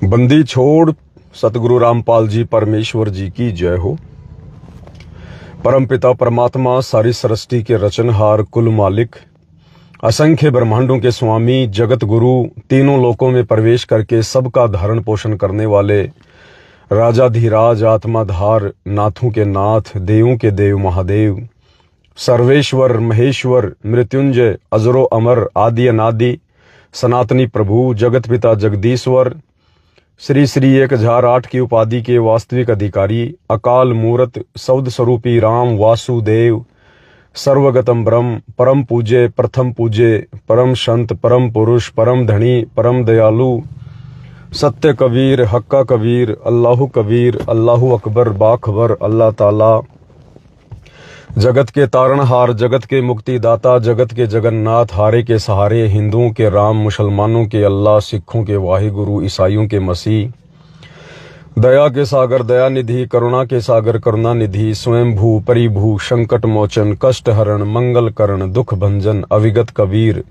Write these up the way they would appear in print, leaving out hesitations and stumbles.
बंदी छोड़ सतगुरु रामपाल जी परमेश्वर जी की जय हो। परमपिता परमात्मा सारी सृष्टि के रचनहार कुल मालिक असंख्य ब्रह्मांडों के स्वामी जगत गुरु तीनों लोकों में प्रवेश करके सबका धारण पोषण करने वाले राजाधिराज आत्माधार नाथों के नाथ देवों के देव महादेव सर्वेश्वर महेश्वर मृत्युंजय अजरो अमर आदि अनादि सनातनी प्रभु जगत पिता जगदीश्वर श्री श्री 1008 की उपाधि के वास्तविक अधिकारी अकाल मूरत सौद स्वरूपी राम वासुदेव सर्वगतम ब्रह्म परम पूज्य प्रथम पूज्य परम संत परम पुरुष परम धनी परम दयालु सत्य कबीर हक्का कबीर अल्लाहु अकबर बाखबर अल्लाह ताला जगत के तारणहार जगत के मुक्तिदाता जगत के जगन्नाथ हारे के सहारे हिंदुओं के राम मुसलमानों के अल्लाह सिखों के वाहिगुरु ईसाइयों के मसीह दया के सागर दया निधि करुणा के सागर करुणा निधि स्वयंभू परिभू संकट मोचन कष्ट हरण मंगल करण दुख भंजन अविगत कबीर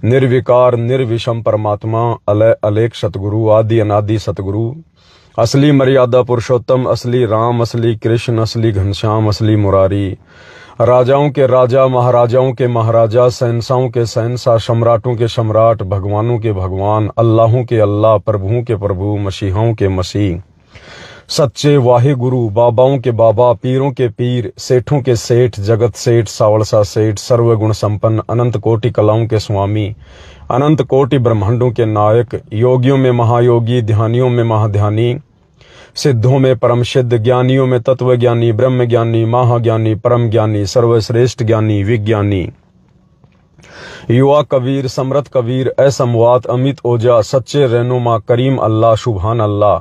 निर्विकार निर्विषम परमात्मा अलय अलेख सतगुरु आदि अनादि सतगुरु असली मर्यादा पुरुषोत्तम असली राम असली कृष्ण असली घनश्याम असली मुरारी राजाओं के राजा महाराजाओं के महाराजा शहंशाहों के शहंशाह सम्राटों के सम्राट भगवानों के भगवान अल्लाहों के अल्लाह प्रभुओं के प्रभु मसीहाओं के मसीह सच्चे वाहे गुरु बाबाओं के बाबा पीरों के पीर सेठों के सेठ जगत सेठ सावलसा सेठ सर्वगुण संपन्न अनंत कोटि कलाओं के स्वामी अनंत कोटि ब्रह्मांडों के नायक योगियों में महायोगी ध्यानियों में महाध्यानी सिद्धों में परम सिद्ध ज्ञानियों में तत्व ज्ञानी ब्रह्म ज्ञानी महाज्ञानी परम ज्ञानी सर्वश्रेष्ठ ज्ञानी विज्ञानी युवा कबीर समृत कबीर असमवात अमित ओजा सच्चे रहनुमा करीम अल्लाह शुभान अल्लाह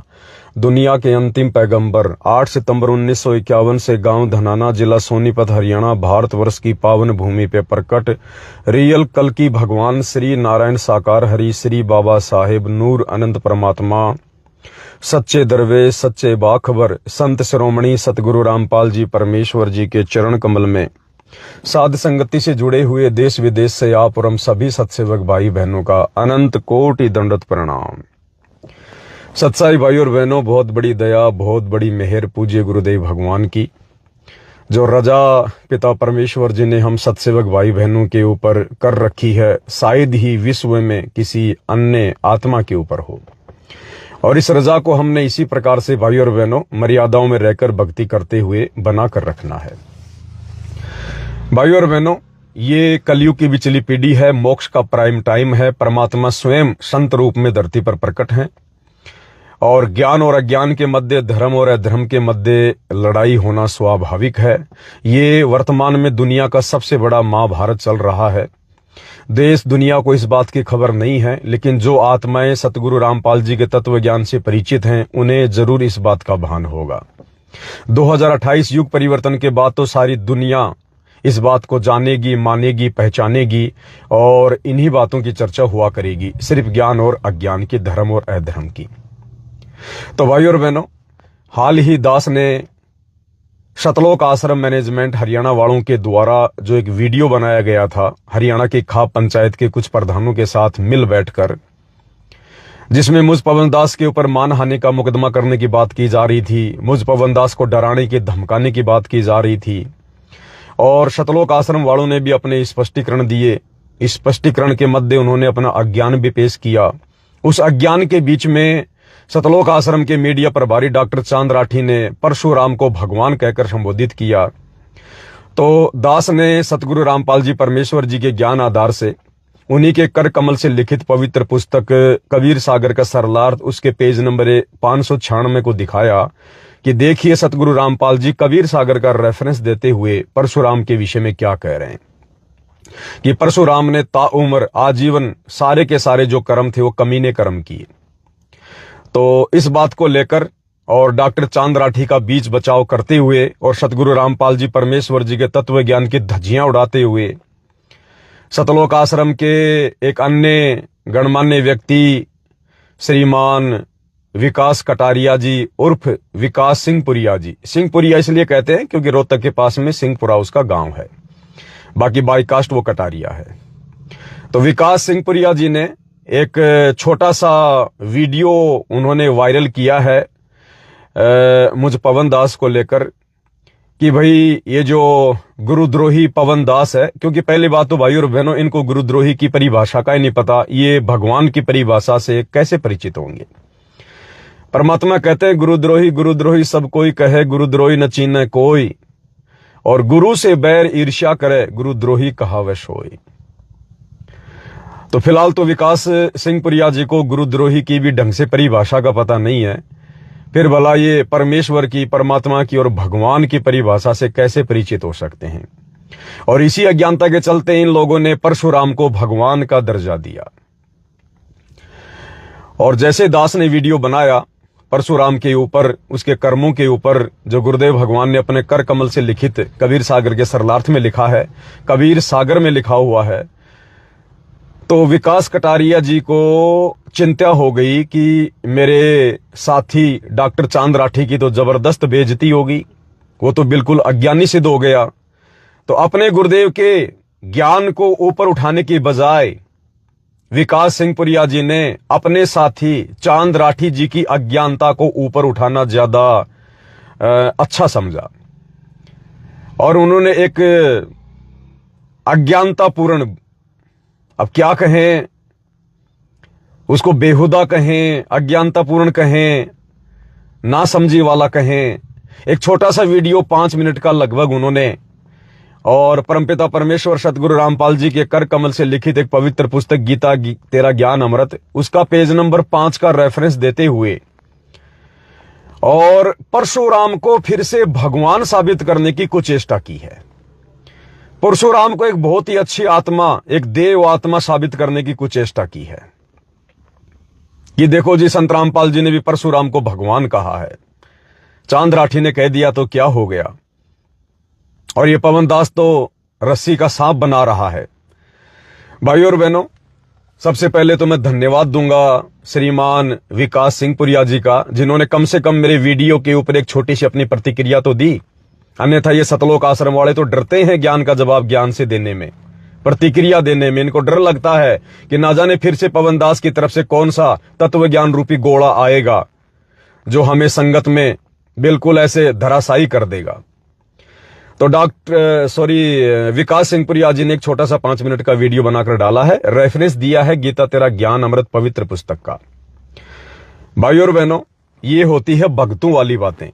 दुनिया के अंतिम पैगंबर 8 सितंबर 1951 से गांव धनाना जिला सोनीपत हरियाणा भारतवर्ष की पावन भूमि पे प्रकट रियल कल की भगवान श्री नारायण साकार हरि श्री बाबा साहेब नूर अनंत परमात्मा सच्चे दरवेश सच्चे बाखबर संत शिरोमणि सतगुरु रामपाल जी परमेश्वर जी के चरण कमल में साध संगति से जुड़े हुए देश विदेश से आप और हम सभी सत्सेवक भाई बहनों का अनंत कोटि दंडवत प्रणाम। सत्साई भाई और बहनों, बहुत बड़ी दया बहुत बड़ी मेहर पूज्य गुरुदेव भगवान की जो रजा पिता परमेश्वर जी ने हम सत्सेवक भाई बहनों के ऊपर कर रखी है, शायद ही विश्व में किसी अन्य आत्मा के ऊपर हो। और इस रजा को हमने इसी प्रकार से भाई और बहनों मर्यादाओं में रहकर भक्ति करते हुए बना कर रखना है। भाई और बहनों, ये कलयुग की बिचली पीढ़ी है, मोक्ष का प्राइम टाइम है। परमात्मा स्वयं संत रूप में धरती पर प्रकट हैं और ज्ञान और अज्ञान के मध्य धर्म और अधर्म के मध्य लड़ाई होना स्वाभाविक है। ये वर्तमान में दुनिया का सबसे बड़ा महाभारत चल रहा है। देश दुनिया को इस बात की खबर नहीं है, लेकिन जो आत्माएं सतगुरु रामपाल जी के तत्व ज्ञान से परिचित हैं उन्हें जरूर इस बात का भान होगा। 2028 युग परिवर्तन के बाद तो सारी दुनिया इस बात को जानेगी मानेगी पहचानेगी और इन्हीं बातों की चर्चा हुआ करेगी, सिर्फ ज्ञान और अज्ञान की, धर्म और अधर्म की। तो भाई और बहनों, हाल ही दास ने सतलोक आश्रम मैनेजमेंट हरियाणा वालों के द्वारा जो एक वीडियो बनाया गया था हरियाणा की खाप पंचायत के कुछ प्रधानों के साथ मिल बैठकर, जिसमें मुझ पवन दास के ऊपर मानहानि का मुकदमा करने की बात की जा रही थी, मुझ पवन दास को डराने की धमकाने की बात की जा रही थी और सतलोक आश्रम वालों ने भी अपने स्पष्टीकरण दिए। इस स्पष्टीकरण के मध्य उन्होंने अपना अज्ञान भी पेश किया। उस अज्ञान के बीच में सतलोक आश्रम के मीडिया प्रभारी डॉक्टर चांद राठी ने परशुराम को भगवान कहकर संबोधित किया। तो दास ने सतगुरु रामपाल जी परमेश्वर जी के ज्ञान आधार से उन्हीं के कर कमल से लिखित पवित्र पुस्तक कबीर सागर का सरलार्थ उसके पेज नंबर 596 को दिखाया कि देखिए सतगुरु रामपाल जी कबीर सागर का रेफरेंस देते हुए परशुराम के विषय में क्या कह रहे हैं कि परशुराम ने ताउम्र आजीवन सारे के सारे जो कर्म थे वो कमीने कर्म किए। तो इस बात को लेकर और डॉक्टर चांद राठी का बीच बचाव करते हुए और सतगुरु रामपाल जी परमेश्वर जी के तत्व ज्ञान की धज्जियां उड़ाते हुए सतलोक आश्रम के एक अन्य गणमान्य व्यक्ति श्रीमान विकास कटारिया जी उर्फ विकास सिंहपुरिया जी, सिंहपुरिया इसलिए कहते हैं क्योंकि रोहतक के पास में सिंहपुरा उसका गांव है, बाकी बाई कास्ट वो कटारिया है। तो विकास सिंहपुरिया जी ने एक छोटा सा वीडियो उन्होंने वायरल किया है मुझ पवन दास को लेकर कि भाई ये जो गुरुद्रोही पवन दास है, क्योंकि पहली बात तो भाई और बहनों, इनको गुरुद्रोही की परिभाषा का ही नहीं पता, ये भगवान की परिभाषा से कैसे परिचित होंगे। परमात्मा कहते हैं गुरुद्रोही गुरुद्रोही सब कोई कहे, गुरुद्रोही न चीने कोई, और गुरु से बैर ईर्ष्या करे, गुरुद्रोही कहावे सोई। तो फिलहाल तो विकास सिंह पुरिया जी को गुरुद्रोही की भी ढंग से परिभाषा का पता नहीं है, फिर भला ये परमेश्वर की, परमात्मा की और भगवान की परिभाषा से कैसे परिचित हो सकते हैं। और इसी अज्ञानता के चलते इन लोगों ने परशुराम को भगवान का दर्जा दिया। और जैसे दास ने वीडियो बनाया परशुराम के ऊपर, उसके कर्मों के ऊपर, जो गुरुदेव भगवान ने अपने कर कमल से लिखित कबीर सागर के सरलार्थ में लिखा है, कबीर सागर में लिखा हुआ है, तो विकास कटारिया जी को चिंता हो गई कि मेरे साथी डॉक्टर चांद राठी की तो जबरदस्त बेइज्जती होगी, वो तो बिल्कुल अज्ञानी सिद्ध हो गया। तो अपने गुरुदेव के ज्ञान को ऊपर उठाने की बजाय विकास सिंह पुरिया जी ने अपने साथी चांद राठी जी की अज्ञानता को ऊपर उठाना ज्यादा अच्छा समझा, और उन्होंने एक अज्ञानतापूर्ण, अब क्या कहें उसको, बेहुदा कहें, अज्ञानतापूर्ण कहें, ना समझी वाला कहें, एक छोटा सा वीडियो 5 मिनट का लगभग उन्होंने, और परमपिता परमेश्वर सतगुरु रामपाल जी के कर कमल से लिखित एक पवित्र पुस्तक गीता तेरा ज्ञान अमृत, उसका पेज नंबर 5 का रेफरेंस देते हुए और परशुराम को फिर से भगवान साबित करने की कुचेष्टा की है। परशुराम को एक बहुत ही अच्छी आत्मा, एक देव आत्मा साबित करने की कुचेष्टा की है कि देखो जी, संत रामपाल जी ने भी परशुराम को भगवान कहा है, चांद राठी ने कह दिया तो क्या हो गया, और ये पवन दास तो रस्सी का सांप बना रहा है। भाइयों और बहनों, सबसे पहले तो मैं धन्यवाद दूंगा श्रीमान विकास सिंह पुरिया जी का, जिन्होंने कम से कम मेरे वीडियो के ऊपर एक छोटी सी अपनी प्रतिक्रिया तो दी। अन्यथा ये सतलोक आश्रम वाले तो डरते हैं ज्ञान का जवाब ज्ञान से देने में, प्रतिक्रिया देने में। इनको डर लगता है कि ना जाने फिर से पवन दास की तरफ से कौन सा तत्व ज्ञान रूपी गोला आएगा जो हमें संगत में बिल्कुल ऐसे धराशायी कर देगा। तो विकास सिंह पुरिया जी ने एक छोटा सा 5 मिनट का वीडियो बनाकर डाला है, रेफरेंस दिया है गीता तेरा ज्ञान अमृत पवित्र पुस्तक का। भाइयों और बहनों, ये होती है भक्तों वाली बातें।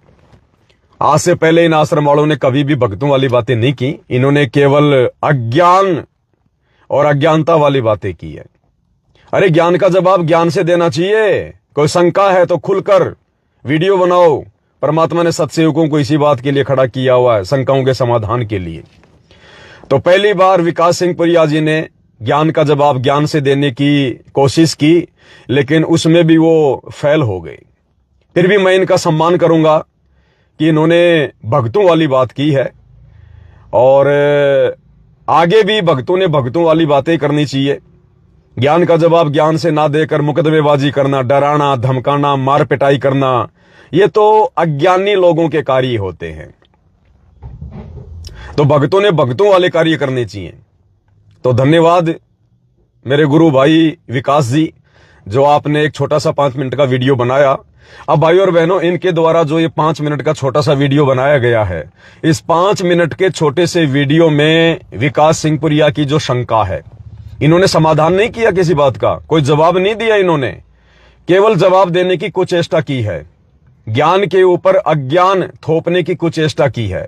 आज से पहले इन आश्रम वालों ने कभी भी भक्तों वाली बातें नहीं की, इन्होंने केवल अज्ञान और अज्ञानता वाली बातें की है। अरे ज्ञान का जवाब ज्ञान से देना चाहिए, कोई शंका है तो खुलकर वीडियो बनाओ। परमात्मा ने सत्सेवकों को इसी बात के लिए खड़ा किया हुआ है, शंकाओं के समाधान के लिए। तो पहली बार विकास सिंह पुरिया जी ने ज्ञान का जवाब ज्ञान से देने की कोशिश की, लेकिन उसमें भी वो फेल हो गए। फिर भी मैं इनका सम्मान करूंगा कि इन्होंने भक्तों वाली बात की है, और आगे भी भक्तों ने भक्तों वाली बातें करनी चाहिए। ज्ञान का जवाब ज्ञान से ना देकर मुकदमेबाजी करना, डराना, धमकाना, मार पिटाई करना, ये तो अज्ञानी लोगों के कार्य होते हैं। तो भक्तों ने भक्तों वाले कार्य करने चाहिए। तो धन्यवाद मेरे गुरु भाई विकास जी, जो आपने एक छोटा सा 5 मिनट का वीडियो बनाया। अब भाई और बहनों, इनके द्वारा जो ये 5 मिनट का छोटा सा वीडियो बनाया गया है, इस 5 मिनट के छोटे से वीडियो में विकास सिंह पुरिया की जो शंका है, इन्होंने समाधान नहीं किया किसी बात का, कोई जवाब नहीं दिया इन्होंने, केवल जवाब देने की कुचेष्टा की है, ज्ञान के ऊपर अज्ञान थोपने की कुचेष्टा की है।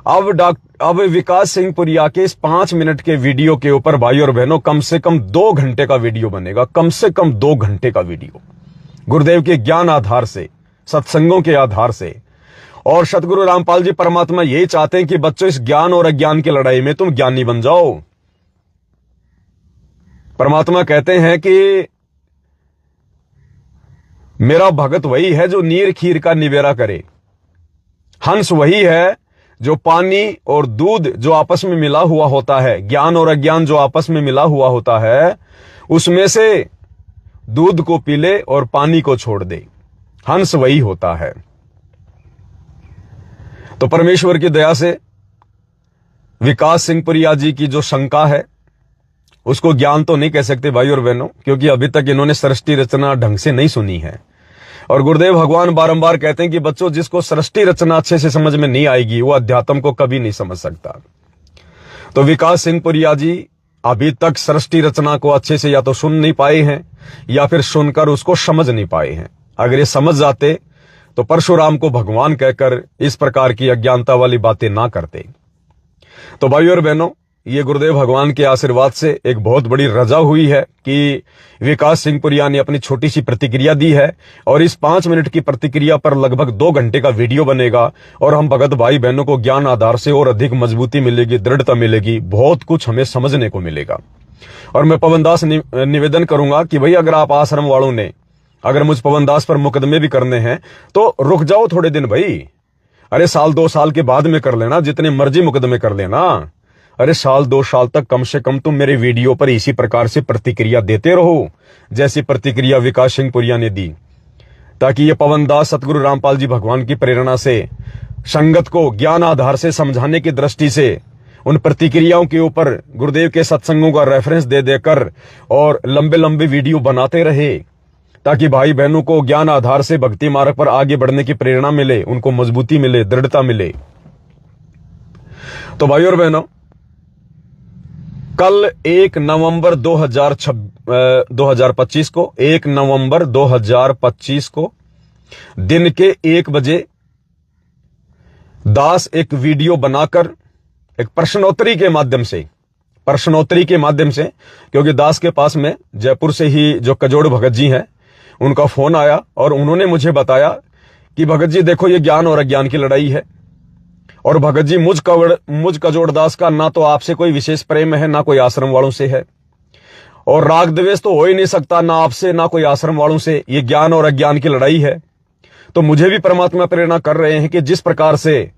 अब विकास सिंह पुरिया के इस 5 मिनट के वीडियो के ऊपर भाई और बहनों कम से कम 2 घंटे का वीडियो बनेगा, कम से कम 2 घंटे का वीडियो, गुरुदेव के ज्ञान आधार से, सत्संगों के आधार से। और सतगुरु रामपाल जी परमात्मा यही चाहते हैं कि बच्चों, इस ज्ञान और अज्ञान की लड़ाई में तुम ज्ञानी बन जाओ। परमात्मा कहते हैं कि मेरा भगत वही है जो नीर खीर का निवेरा करे, हंस वही है जो पानी और दूध जो आपस में मिला हुआ होता है, ज्ञान और अज्ञान जो आपस में मिला हुआ होता है, उसमें से दूध को पी ले और पानी को छोड़ दे, हंस वही होता है। तो परमेश्वर की दया से विकास सिंह पुरिया जी की जो शंका है, उसको ज्ञान तो नहीं कह सकते भाई और बहनों, क्योंकि अभी तक इन्होंने सृष्टि रचना ढंग से नहीं सुनी है। और गुरुदेव भगवान बारंबार कहते हैं कि बच्चों, जिसको सृष्टि रचना अच्छे से समझ में नहीं आएगी वो अध्यात्म को कभी नहीं समझ सकता। तो विकास सिंह पुरिया जी अभी तक सृष्टि रचना को अच्छे से या तो सुन नहीं पाए हैं या फिर सुनकर उसको समझ नहीं पाए हैं। अगर ये समझ जाते तो परशुराम को भगवान कहकर इस प्रकार की अज्ञानता वाली बातें ना करते। तो भाई और बहनों, ये गुरुदेव भगवान के आशीर्वाद से एक बहुत बड़ी रजा हुई है कि विकास सिंह पुरिया ने अपनी छोटी सी प्रतिक्रिया दी है, और इस 5 मिनट की प्रतिक्रिया पर लगभग 2 घंटे का वीडियो बनेगा, और हम भगत भाई बहनों को ज्ञान आधार से और अधिक मजबूती मिलेगी, दृढ़ता मिलेगी, बहुत कुछ हमें समझने को मिलेगा। और मैं पवनदास निवेदन करूंगा कि भाई, अगर आप आश्रम वालों ने अगर मुझ पवनदास पर मुकदमे भी करने हैं तो रुक जाओ थोड़े दिन भाई। अरे 1-2 साल के बाद में कर लेना, जितने मर्जी मुकदमे कर लेना। अरे 1-2 साल तक कम से कम तुम मेरे वीडियो पर इसी प्रकार से प्रतिक्रिया देते रहो जैसी प्रतिक्रिया विकास सिंह पुरिया ने दी, ताकि ये पवनदास सतगुरु रामपाल जी भगवान की प्रेरणा से संगत को ज्ञान आधार से समझाने की दृष्टि से उन प्रतिक्रियाओं के ऊपर गुरुदेव के सत्संगों का रेफरेंस दे देकर और लंबे लंबे वीडियो बनाते रहे, ताकि भाई बहनों को ज्ञान आधार से भक्ति मार्ग पर आगे बढ़ने की प्रेरणा मिले, उनको मजबूती मिले, दृढ़ता मिले। तो भाई और बहनों, कल 1 नवंबर 2025 को 1 नवंबर 2025 को दिन के 1 बजे दास एक वीडियो बनाकर एक प्रश्नोत्तरी के माध्यम से, क्योंकि दास के पास में जयपुर से ही जो कजोड़ भगत जी हैं उनका फोन आया और उन्होंने मुझे बताया कि भगत जी देखो, ये ज्ञान और अज्ञान की लड़ाई है, और भगत जी मुझ कजोड़ दास का ना तो आपसे कोई विशेष प्रेम है ना कोई आश्रम वालों से है, और राग द्वेष तो हो ही नहीं सकता ना आपसे ना कोई आश्रम वालों से, ये ज्ञान और अज्ञान की लड़ाई है। तो मुझे भी परमात्मा प्रेरणा कर रहे हैं कि जिस प्रकार से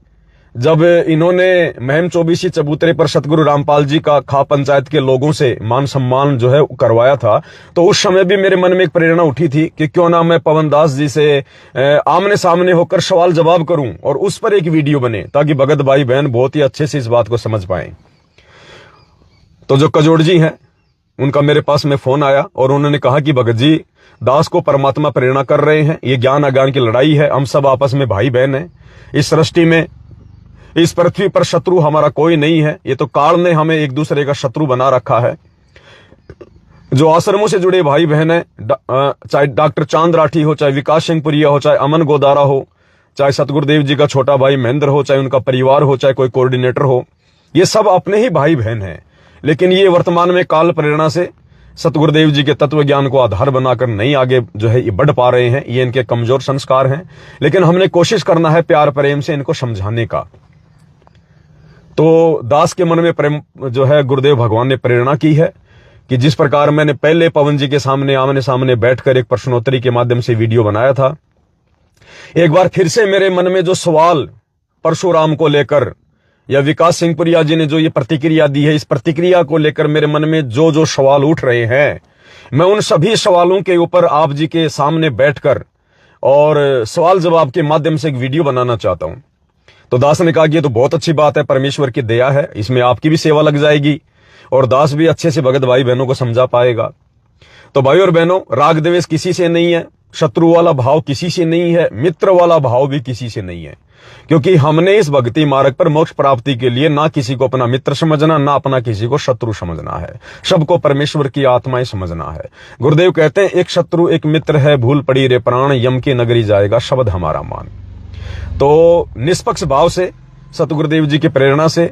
जब इन्होंने महम चौबीसी चबूतरे पर सतगुरु रामपाल जी का खा पंचायत के लोगों से मान सम्मान जो है करवाया था, तो उस समय भी मेरे मन में एक प्रेरणा उठी थी कि क्यों ना मैं पवनदास जी से आमने सामने होकर सवाल जवाब करूं और उस पर एक वीडियो बने, ताकि भगत भाई बहन बहुत ही अच्छे से इस बात को समझ पाए। तो जो कजोड़ जी हैं उनका मेरे पास में फोन आया और उन्होंने कहा कि भगत जी, दास को परमात्मा प्रेरणा कर रहे हैं, ये ज्ञान अज्ञान की लड़ाई है, हम सब आपस में भाई बहन हैं, इस सृष्टि में इस पृथ्वी पर शत्रु हमारा कोई नहीं है, ये तो काल ने हमें एक दूसरे का शत्रु बना रखा है। जो आश्रमों से जुड़े भाई बहन हैं, चाहे डॉक्टर चांद राठी हो, चाहे विकास सिंह पुरिया हो, चाहे अमन गोदारा हो, चाहे सतगुरुदेव जी का छोटा भाई महेंद्र हो, चाहे उनका परिवार हो, चाहे कोई कोऑर्डिनेटर हो, ये सब अपने ही भाई बहन हैं। लेकिन ये वर्तमान में काल प्रेरणा से सतगुरुदेव जी के तत्व ज्ञान को आधार बनाकर नहीं आगे जो है ये बढ़ पा रहे हैं, ये इनके कमजोर संस्कार हैं। लेकिन हमने कोशिश करना है प्यार प्रेम से इनको समझाने का। तो दास के मन में प्रेम जो है गुरुदेव भगवान ने प्रेरणा की है कि जिस प्रकार मैंने पहले पवन जी के सामने आमने सामने बैठकर एक प्रश्नोत्तरी के माध्यम से वीडियो बनाया था, एक बार फिर से मेरे मन में जो सवाल परशुराम को लेकर या विकास सिंह पुरिया जी ने जो ये प्रतिक्रिया दी है, इस प्रतिक्रिया को लेकर मेरे मन में जो जो सवाल उठ रहे हैं, मैं उन सभी सवालों के ऊपर आप जी के सामने बैठकर और सवाल जवाब के माध्यम से एक वीडियो बनाना चाहता हूं। तो दास ने कहा कि ये तो बहुत अच्छी बात है, परमेश्वर की दया है, इसमें आपकी भी सेवा लग जाएगी और दास भी अच्छे से भगत भाई बहनों को समझा पाएगा। तो भाई और बहनों, राग द्वेष किसी से नहीं है, शत्रु वाला भाव किसी से नहीं है, मित्र वाला भाव भी किसी से नहीं है, क्योंकि हमने इस भक्ति मार्ग पर मोक्ष प्राप्ति के लिए ना किसी को अपना मित्र समझना, ना अपना किसी को शत्रु समझना है, सबको परमेश्वर की आत्माएं समझना है। गुरुदेव कहते हैं, एक शत्रु एक मित्र है, भूल पड़ी रे प्राण, यम की नगरी जाएगा शब्द हमारा मान। तो निष्पक्ष भाव से सतगुरुदेव जी की प्रेरणा से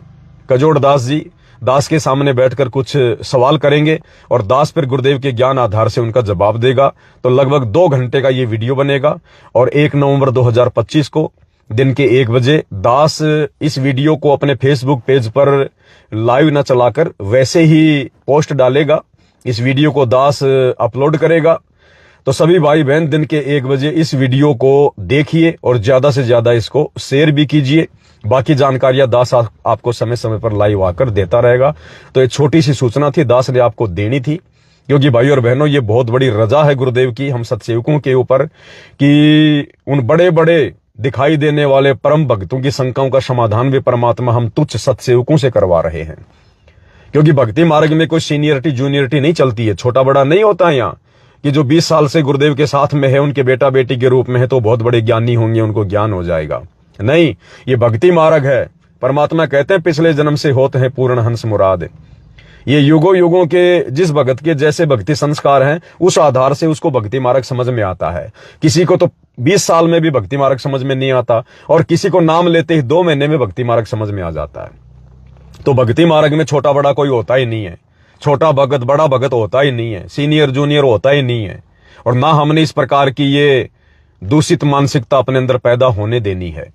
कजोड़ दास जी दास के सामने बैठकर कुछ सवाल करेंगे और दास फिर गुरुदेव के ज्ञान आधार से उनका जवाब देगा। तो लगभग 2 घंटे का ये वीडियो बनेगा और 1 नवंबर 2025 को दिन के 1 बजे दास इस वीडियो को अपने फेसबुक पेज पर लाइव न चलाकर वैसे ही पोस्ट डालेगा। इस वीडियो को दास अपलोड करेगा। तो सभी भाई बहन दिन के 1 बजे इस वीडियो को देखिए और ज्यादा से ज्यादा इसको शेयर भी कीजिए। बाकी जानकारियां दास आपको समय समय पर लाइव आकर देता रहेगा। तो ये छोटी सी सूचना थी, दास ने आपको देनी थी, क्योंकि भाई और बहनों ये बहुत बड़ी रजा है गुरुदेव की हम सत्सेवकों के ऊपर कि उन बड़े बड़े दिखाई देने वाले परम भक्तों की शंकाओं का समाधान भी परमात्मा हम तुच्छ सत्सेवकों से करवा रहे हैं। क्योंकि भक्ति मार्ग में कोई सीनियरिटी जूनियरिटी नहीं चलती है, छोटा बड़ा नहीं होता है यहाँ कि जो 20 साल से गुरुदेव के साथ में है, उनके बेटा बेटी के रूप में है तो बहुत बड़े ज्ञानी होंगे, उनको ज्ञान हो जाएगा। नहीं, ये भक्ति मार्ग है। परमात्मा कहते हैं पिछले जन्म से होते हैं पूर्ण हंस मुराद। ये युगों युगों के जिस भगत के जैसे भक्ति संस्कार हैं, उस आधार से उसको भक्ति मार्ग समझ में आता है। किसी को तो 20 साल में भी भक्ति मार्ग समझ में नहीं आता, और किसी को नाम लेते ही 2 महीने में भक्ति मार्ग समझ में आ जाता है। तो भक्ति मार्ग में छोटा बड़ा कोई होता ही नहीं है, छोटा भगत बड़ा भगत होता ही नहीं है, सीनियर जूनियर होता ही नहीं है। और ना हमने इस प्रकार की ये दूषित मानसिकता अपने अंदर पैदा होने देनी है।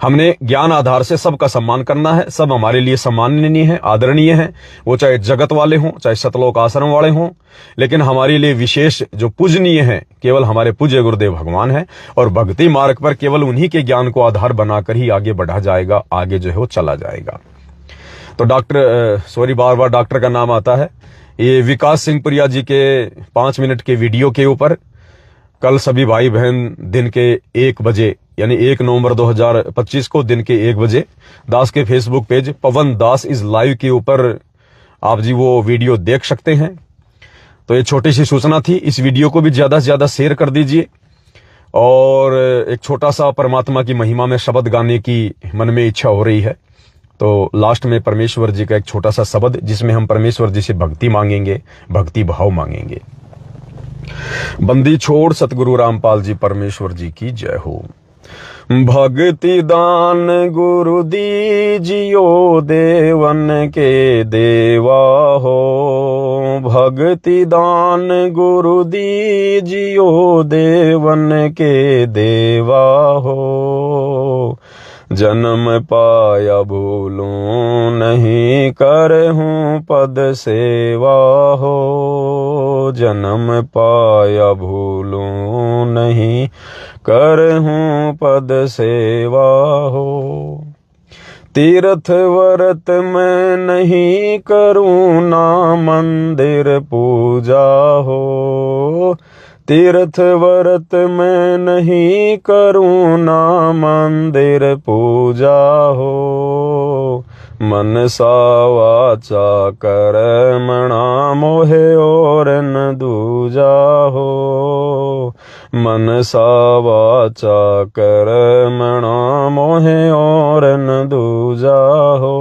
हमने ज्ञान आधार से सबका सम्मान करना है। सब हमारे लिए सम्माननीय है, आदरणीय है, वो चाहे जगत वाले हों, चाहे सतलोक आश्रम वाले हों। लेकिन हमारे लिए विशेष जो पूजनीय है केवल हमारे पूज्य गुरुदेव भगवान है। और भक्ति मार्ग पर केवल उन्हीं के ज्ञान को आधार बनाकर ही आगे बढ़ा जाएगा, आगे जो है वो चला जाएगा। तो बार बार डॉक्टर का नाम आता है। ये विकास सिंह पुरिया जी के 5 मिनट के वीडियो के ऊपर कल सभी भाई बहन दिन के 1 बजे यानी 1 नवंबर 2025 को दिन के 1 बजे दास के Facebook page Pawan Das is live के ऊपर आप जी वो वीडियो देख सकते हैं। तो ये छोटी सी सूचना थी। इस वीडियो को भी ज्यादा से ज्यादा शेयर कर दीजिए। और एक छोटा सा परमात्मा की महिमा में शब्द गाने की मन में इच्छा हो रही है। तो लास्ट में परमेश्वर जी का एक छोटा सा शब्द, जिसमें हम परमेश्वर जी से भक्ति मांगेंगे, भक्ति भाव मांगेंगे। बंदी छोड़ सतगुरु रामपाल जी परमेश्वर जी की जय हो। भक्ति दान गुरु दीजियो देवन के देवा हो। भक्ति दान गुरु दीजियो देवन के देवा हो। जन्म पाया भूलूं नहीं करहूं पद सेवा हो। जन्म पाया भूलूं नहीं करहूं पद सेवा हो। तीर्थ व्रत मैं नहीं करूं ना मंदिर पूजा हो। तीर्थ व्रत मैं नहीं करूं ना मंदिर पूजा हो। मनसा वाचा कर्मणा मोहे और न दूजा हो। मनसा वाचा कर्मणा मोहे और न दूजा हो।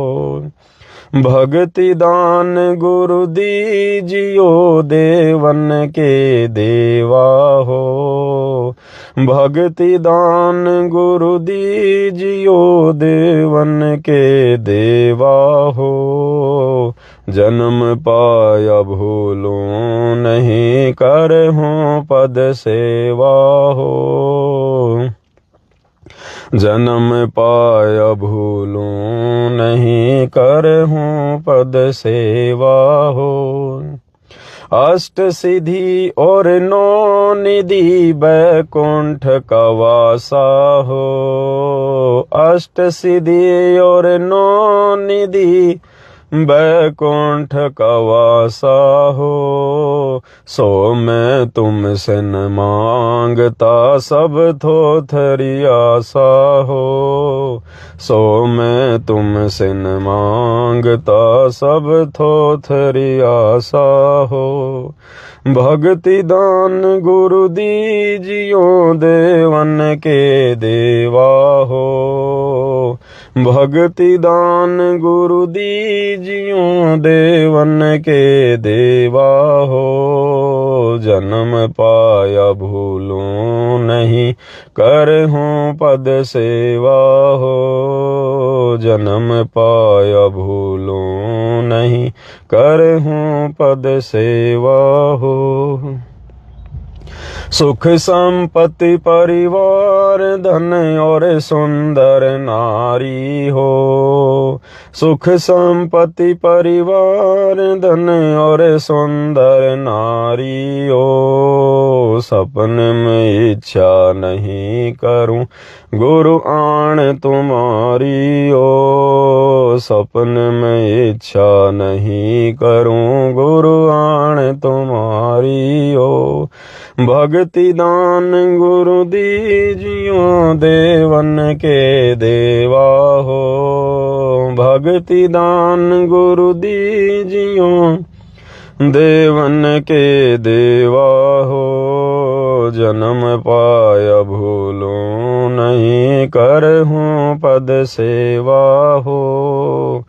भक्ति दान गुरु दीजियो देवन के देवा हो। भक्ति दान गुरु दीजियो देवन के देवा हो। जन्म पाया भूलूं नहीं करहूं पद सेवा हो। जन्म पाया भूलूं नहीं करहूं पद सेवा हो। अष्ट सिद्धि और 9 निधि बैकुंठ का वासा हो। अष्ट सिद्धि और 9 निधि बैकुंठ का वासा हो। सो मैं तुमसे न मांगता सब थोथरी आशा हो। सो मैं तुमसे न मांगता सब थोथरी आशा हो। भक्ति दान गुरु दीजियो देवन के देवा हो। भक्ति दान गुरु दीजियो देवन के देवा हो। जन्म पाया भूलूं नहीं करहूं पद सेवा हो। जन्म पाया भूलूं नहीं करहूं पद सेवा हो। सुख संपत्ति परिवार धन और सुंदर नारी हो। सुख संपत्ति परिवार धन और सुंदर नारी हो। सपन में इच्छा नहीं करूं, गुरु आण तुम्हारी ओ। सपन में इच्छा नहीं करूं, गुरु आण तुम्हारी ओ। भक्ति दान गुरु दीजियो, देवन के देवा हो। भक्ति दान गुरु दीजियो, देवन के देवा हो। जन्म पाया भूलूं नहीं, करहूं पद सेवा हो।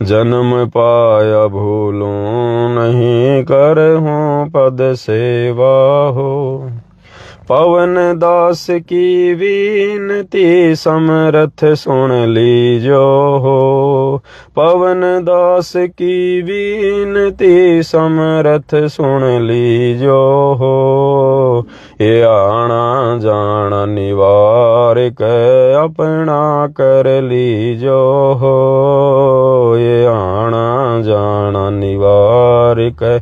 जन्म पाया भूलूं नहीं, करहूं पद सेवा हो। पवन दास की विनती समरथ सुन लीजो हो। पवन दास की विनती समरथ सुन लीजो हो। ये आना जाना निवार के अपना कर लीजो हो। ये आना जाना निवार के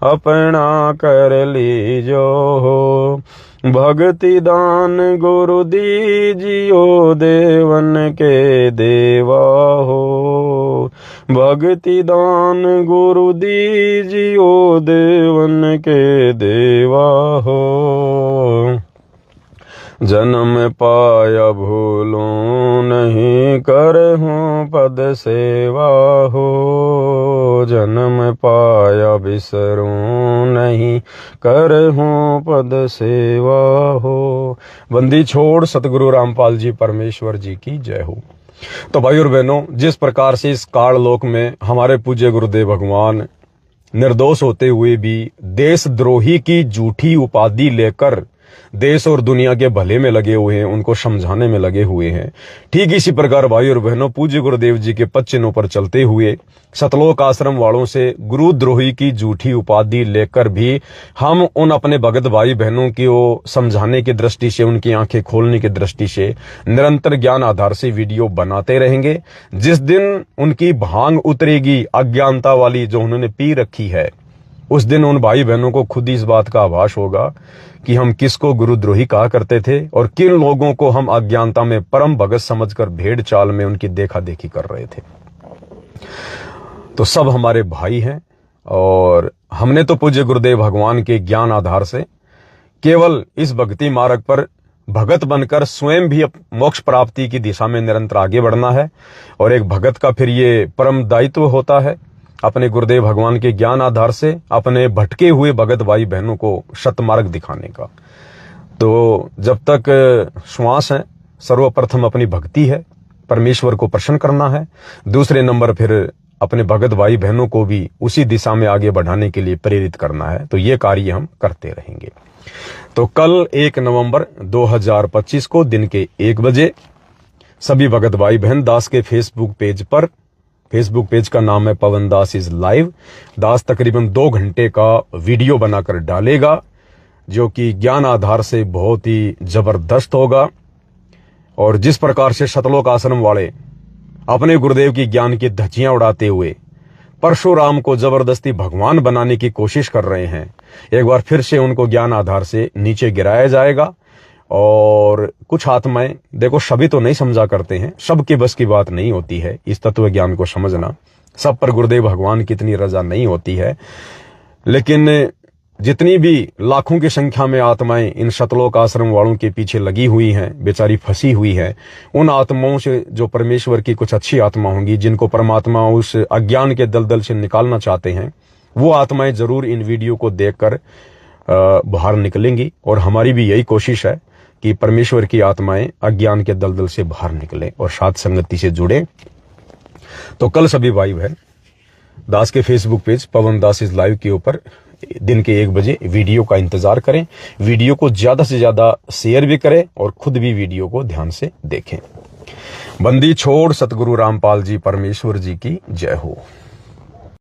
अपना कर लीजो हो। भक्ति दान गुरु दीजियो, देवन के देवा हो। भक्ति दान गुरु दीजियो, देवन के देवा हो। जन्म पाया भूलूं नहीं, करहूं पद सेवा हो। जन्म पाया बिसरूं नहीं, करहूं पद सेवा हो। बंदी छोड़ सतगुरु रामपाल जी परमेश्वर जी की जय हो। तो भाई और बहनों, जिस प्रकार से इस काललोक में हमारे पूज्य गुरुदेव भगवान निर्दोष होते हुए भी देशद्रोही की झूठी उपाधि लेकर देश और दुनिया के भले में लगे हुए हैं, उनको समझाने में लगे हुए हैं, ठीक इसी प्रकार भाई और बहनों पूज्य गुरुदेव जी के पद चिन्हों पर चलते हुए सतलोक आश्रम वालों से गुरुद्रोही की झूठी उपाधि लेकर भी हम उन अपने भगत भाई बहनों की वो समझाने की दृष्टि से, उनकी आंखें खोलने की दृष्टि से निरंतर ज्ञान आधार से वीडियो बनाते रहेंगे। जिस दिन उनकी भांग उतरेगी अज्ञानता वाली जो उन्होंने पी रखी है, उस दिन उन भाई बहनों को खुद इस बात का आभास होगा कि हम किसको गुरुद्रोही कहा करते थे और किन लोगों को हम अज्ञानता में परम भगत समझकर भेड़ चाल में उनकी देखा देखी कर रहे थे। तो सब हमारे भाई हैं और हमने तो पूज्य गुरुदेव भगवान के ज्ञान आधार से केवल इस भक्ति मार्ग पर भगत बनकर स्वयं भी मोक्ष प्राप्ति की दिशा में निरंतर आगे बढ़ना है। और एक भगत का फिर ये परम दायित्व होता है अपने गुरुदेव भगवान के ज्ञान आधार से अपने भटके हुए भगत भाई बहनों को सतमार्ग दिखाने का। तो जब तक श्वास है, सर्वप्रथम अपनी भक्ति है, परमेश्वर को प्रसन्न करना है। दूसरे नंबर फिर अपने भगत भाई बहनों को भी उसी दिशा में आगे बढ़ाने के लिए प्रेरित करना है। तो ये कार्य हम करते रहेंगे। तो कल 1 नवंबर 2025 को दिन के 1 बजे सभी भगत भाई बहन दास के फेसबुक पेज पर, फेसबुक पेज का नाम है पवन दास इज लाइव, दास तकरीबन 2 घंटे का वीडियो बनाकर डालेगा जो कि ज्ञान आधार से बहुत ही जबरदस्त होगा। और जिस प्रकार से सतलोक आश्रम वाले अपने गुरुदेव की ज्ञान की धज्जियां उड़ाते हुए परशुराम को जबरदस्ती भगवान बनाने की कोशिश कर रहे हैं, एक बार फिर से उनको ज्ञान आधार से नीचे गिराया जाएगा। और कुछ आत्माएं, देखो सभी तो नहीं समझा करते हैं, सबके बस की बात नहीं होती है इस तत्व ज्ञान को समझना, सब पर गुरुदेव भगवान की इतनी रजा नहीं होती है। लेकिन जितनी भी लाखों की संख्या में आत्माएं इन सतलोक आश्रम वालों के पीछे लगी हुई हैं, बेचारी फंसी हुई है, उन आत्माओं से जो परमेश्वर की कुछ अच्छी आत्मा होंगी, जिनको परमात्मा उस अज्ञान के दलदल से निकालना चाहते हैं, वो आत्माएं जरूर इन वीडियो को देखकर बाहर निकलेंगी। और हमारी भी यही कोशिश है कि परमेश्वर की आत्माएं अज्ञान के दलदल से बाहर निकले और साथ संगति से जुड़े। तो कल सभी भाई बहन दास के Facebook page Pawan Das is live के ऊपर दिन के 1 बजे वीडियो का इंतजार करें। वीडियो को ज्यादा से ज्यादा शेयर भी करें और खुद भी वीडियो को ध्यान से देखें। बंदी छोड़ सतगुरु रामपाल जी परमेश्वर जी की जय हो।